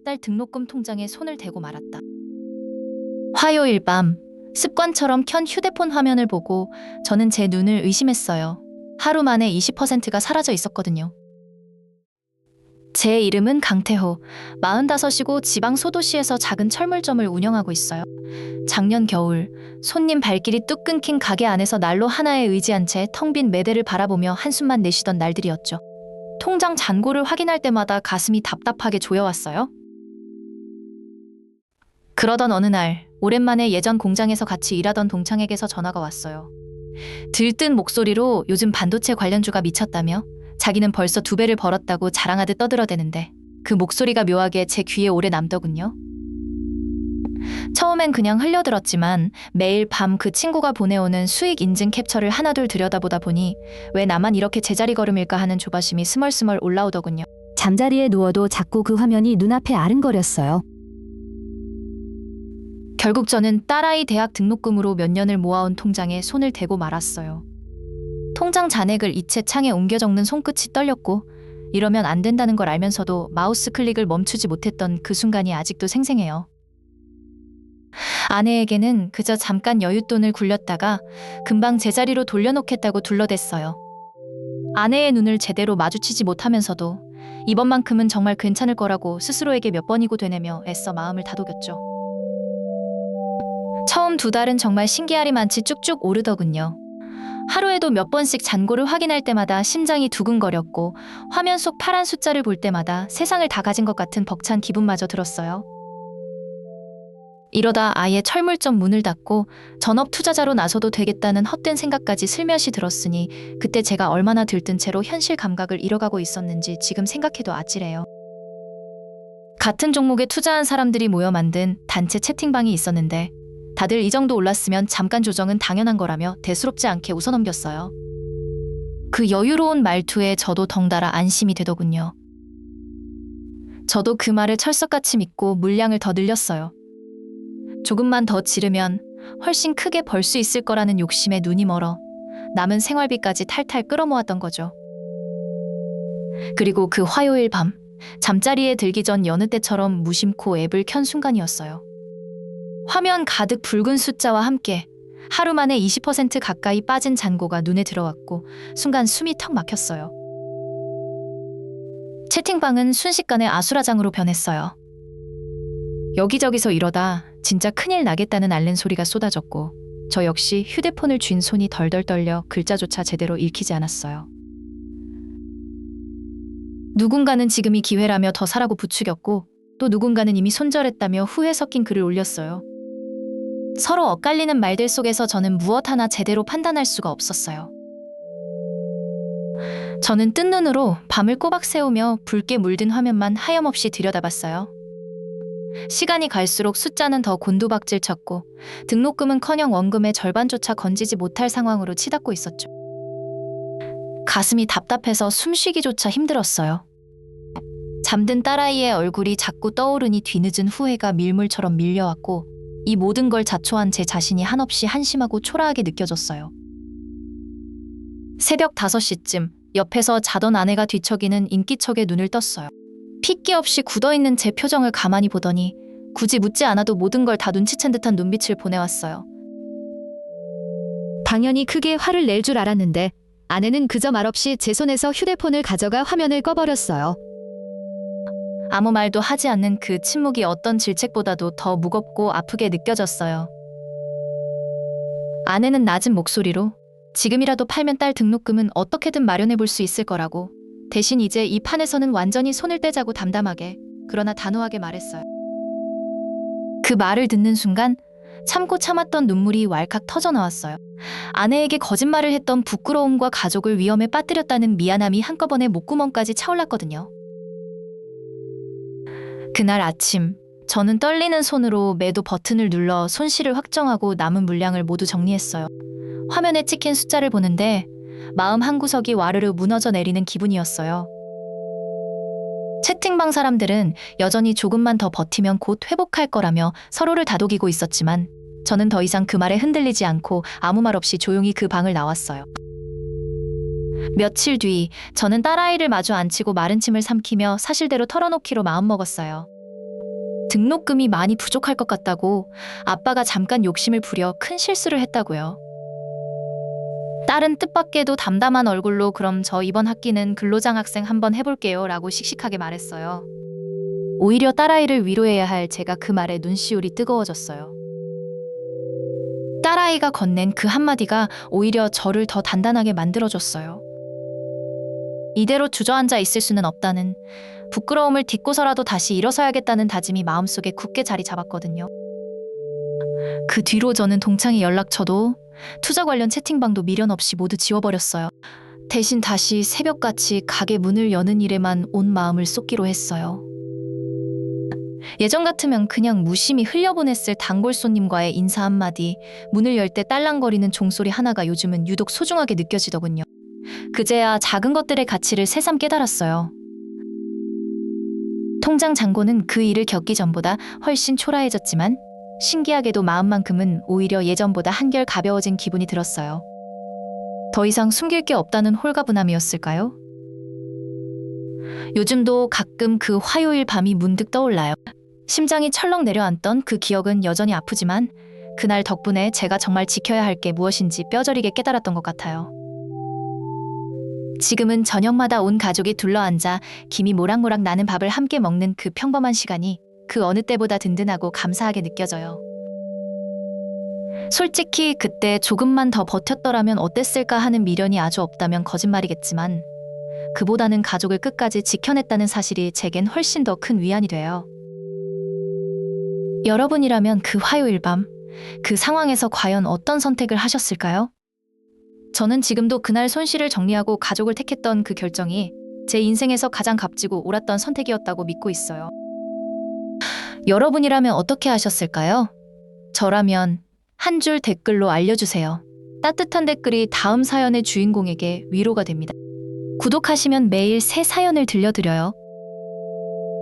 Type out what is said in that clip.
딸 등록금 통장에 손을 대고 말았다. 화요일 밤 습관처럼 켠 휴대폰 화면을 보고 저는 제 눈을 의심했어요. 하루 만에 20%가 사라져 있었거든요. 제 이름은 강태호, 45이고 지방 소도시에서 작은 철물점을 운영하고 있어요. 작년 겨울 손님 발길이 뚝 끊긴 가게 안에서 난로 하나에 의지한 채 텅 빈 매대를 바라보며 한숨만 내쉬던 날들이었죠. 통장 잔고를 확인할 때마다 가슴이 답답하게 조여왔어요. 그러던 어느 날 오랜만에 예전 공장에서 같이 일하던 동창에게서 전화가 왔어요. 들뜬 목소리로 요즘 반도체 관련주가 미쳤다며 자기는 벌써 2배를 벌었다고 자랑하듯 떠들어대는데 그 목소리가 묘하게 제 귀에 오래 남더군요. 처음엔 그냥 흘려들었지만 매일 밤 그 친구가 보내오는 수익 인증 캡처를 하나둘 들여다보다 보니 왜 나만 이렇게 제자리 걸음일까 하는 조바심이 스멀스멀 올라오더군요. 잠자리에 누워도 자꾸 그 화면이 눈앞에 아른거렸어요. 결국 저는 딸아이 대학 등록금으로 몇 년을 모아온 통장에 손을 대고 말았어요. 통장 잔액을 이체 창에 옮겨 적는 손끝이 떨렸고 이러면 안 된다는 걸 알면서도 마우스 클릭을 멈추지 못했던 그 순간이 아직도 생생해요. 아내에게는 그저 잠깐 여윳돈을 굴렸다가 금방 제자리로 돌려놓겠다고 둘러댔어요. 아내의 눈을 제대로 마주치지 못하면서도 이번만큼은 정말 괜찮을 거라고 스스로에게 몇 번이고 되뇌며 애써 마음을 다독였죠. 처음 2달은 정말 신기하리만치 쭉쭉 오르더군요. 하루에도 몇 번씩 잔고를 확인할 때마다 심장이 두근거렸고 화면 속 파란 숫자를 볼 때마다 세상을 다 가진 것 같은 벅찬 기분마저 들었어요. 이러다 아예 철물점 문을 닫고 전업 투자자로 나서도 되겠다는 헛된 생각까지 슬며시 들었으니 그때 제가 얼마나 들뜬 채로 현실 감각을 잃어가고 있었는지 지금 생각해도 아찔해요. 같은 종목에 투자한 사람들이 모여 만든 단체 채팅방이 있었는데 다들 이 정도 올랐으면 잠깐 조정은 당연한 거라며 대수롭지 않게 웃어넘겼어요. 그 여유로운 말투에 저도 덩달아 안심이 되더군요. 저도 그 말을 철석같이 믿고 물량을 더 늘렸어요. 조금만 더 지르면 훨씬 크게 벌 수 있을 거라는 욕심에 눈이 멀어 남은 생활비까지 탈탈 끌어모았던 거죠. 그리고 그 화요일 밤 잠자리에 들기 전 여느 때처럼 무심코 앱을 켠 순간이었어요. 화면 가득 붉은 숫자와 함께 하루 만에 20% 가까이 빠진 잔고가 눈에 들어왔고 순간 숨이 턱 막혔어요. 채팅방은 순식간에 아수라장으로 변했어요. 여기저기서 이러다 진짜 큰일 나겠다는 앓는 소리가 쏟아졌고 저 역시 휴대폰을 쥔 손이 덜덜 떨려 글자조차 제대로 읽히지 않았어요. 누군가는 지금이 기회라며 더 사라고 부추겼고 또 누군가는 이미 손절했다며 후회 섞인 글을 올렸어요. 서로 엇갈리는 말들 속에서 저는 무엇 하나 제대로 판단할 수가 없었어요. 저는 뜬 눈으로 밤을 꼬박 새우며 붉게 물든 화면만 하염없이 들여다봤어요. 시간이 갈수록 숫자는 더 곤두박질 쳤고 등록금은커녕 원금의 절반조차 건지지 못할 상황으로 치닫고 있었죠. 가슴이 답답해서 숨쉬기조차 힘들었어요. 잠든 딸아이의 얼굴이 자꾸 떠오르니 뒤늦은 후회가 밀물처럼 밀려왔고 이 모든 걸 자초한 제 자신이 한없이 한심하고 초라하게 느껴졌어요. 새벽 5시쯤 옆에서 자던 아내가 뒤척이는 인기척에 눈을 떴어요. 핏기 없이 굳어있는 제 표정을 가만히 보더니 굳이 묻지 않아도 모든 걸 다 눈치챈 듯한 눈빛을 보내왔어요. 당연히 크게 화를 낼 줄 알았는데 아내는 그저 말없이 제 손에서 휴대폰을 가져가 화면을 꺼버렸어요. 아무 말도 하지 않는 그 침묵이 어떤 질책보다도 더 무겁고 아프게 느껴졌어요. 아내는 낮은 목소리로 지금이라도 팔면 딸 등록금은 어떻게든 마련해 볼 수 있을 거라고 대신 이제 이 판에서는 완전히 손을 떼자고 담담하게 그러나 단호하게 말했어요. 그 말을 듣는 순간 참고 참았던 눈물이 왈칵 터져 나왔어요. 아내에게 거짓말을 했던 부끄러움과 가족을 위험에 빠뜨렸다는 미안함이 한꺼번에 목구멍까지 차올랐거든요. 그날 아침 저는 떨리는 손으로 매도 버튼을 눌러 손실을 확정하고 남은 물량을 모두 정리했어요. 화면에 찍힌 숫자를 보는데 마음 한구석이 와르르 무너져 내리는 기분이었어요. 채팅방 사람들은 여전히 조금만 더 버티면 곧 회복할 거라며 서로를 다독이고 있었지만 저는 더 이상 그 말에 흔들리지 않고 아무 말 없이 조용히 그 방을 나왔어요. 며칠 뒤 저는 딸아이를 마주 앉히고 마른 침을 삼키며 사실대로 털어놓기로 마음먹었어요. 등록금이 많이 부족할 것 같다고 아빠가 잠깐 욕심을 부려 큰 실수를 했다고요. 딸은 뜻밖에도 담담한 얼굴로 그럼 저 이번 학기는 근로장학생 한번 해볼게요 라고 씩씩하게 말했어요. 오히려 딸아이를 위로해야 할 제가 그 말에 눈시울이 뜨거워졌어요. 딸아이가 건넨 그 한마디가 오히려 저를 더 단단하게 만들어줬어요. 이대로 주저앉아 있을 수는 없다는, 부끄러움을 딛고서라도 다시 일어서야겠다는 다짐이 마음속에 굳게 자리 잡았거든요. 그 뒤로 저는 동창회 연락처도 투자 관련 채팅방도 미련 없이 모두 지워버렸어요. 대신 다시 새벽같이 가게 문을 여는 일에만 온 마음을 쏟기로 했어요. 예전 같으면 그냥 무심히 흘려보냈을 단골 손님과의 인사 한마디, 문을 열 때 딸랑거리는 종소리 하나가 요즘은 유독 소중하게 느껴지더군요. 그제야 작은 것들의 가치를 새삼 깨달았어요. 통장 잔고는 그 일을 겪기 전보다 훨씬 초라해졌지만 신기하게도 마음만큼은 오히려 예전보다 한결 가벼워진 기분이 들었어요. 더 이상 숨길 게 없다는 홀가분함이었을까요? 요즘도 가끔 그 화요일 밤이 문득 떠올라요. 심장이 철렁 내려앉던 그 기억은 여전히 아프지만 그날 덕분에 제가 정말 지켜야 할 게 무엇인지 뼈저리게 깨달았던 것 같아요. 지금은 저녁마다 온 가족이 둘러앉아 김이 모락모락 나는 밥을 함께 먹는 그 평범한 시간이 그 어느 때보다 든든하고 감사하게 느껴져요. 솔직히 그때 조금만 더 버텼더라면 어땠을까 하는 미련이 아주 없다면 거짓말이겠지만 그보다는 가족을 끝까지 지켜냈다는 사실이 제겐 훨씬 더 큰 위안이 돼요. 여러분이라면 그 화요일 밤, 그 상황에서 과연 어떤 선택을 하셨을까요? 저는 지금도 그날 손실을 정리하고 가족을 택했던 그 결정이 제 인생에서 가장 값지고 옳았던 선택이었다고 믿고 있어요. 여러분이라면 어떻게 하셨을까요? 저라면 한 줄 댓글로 알려주세요. 따뜻한 댓글이 다음 사연의 주인공에게 위로가 됩니다. 구독하시면 매일 새 사연을 들려드려요.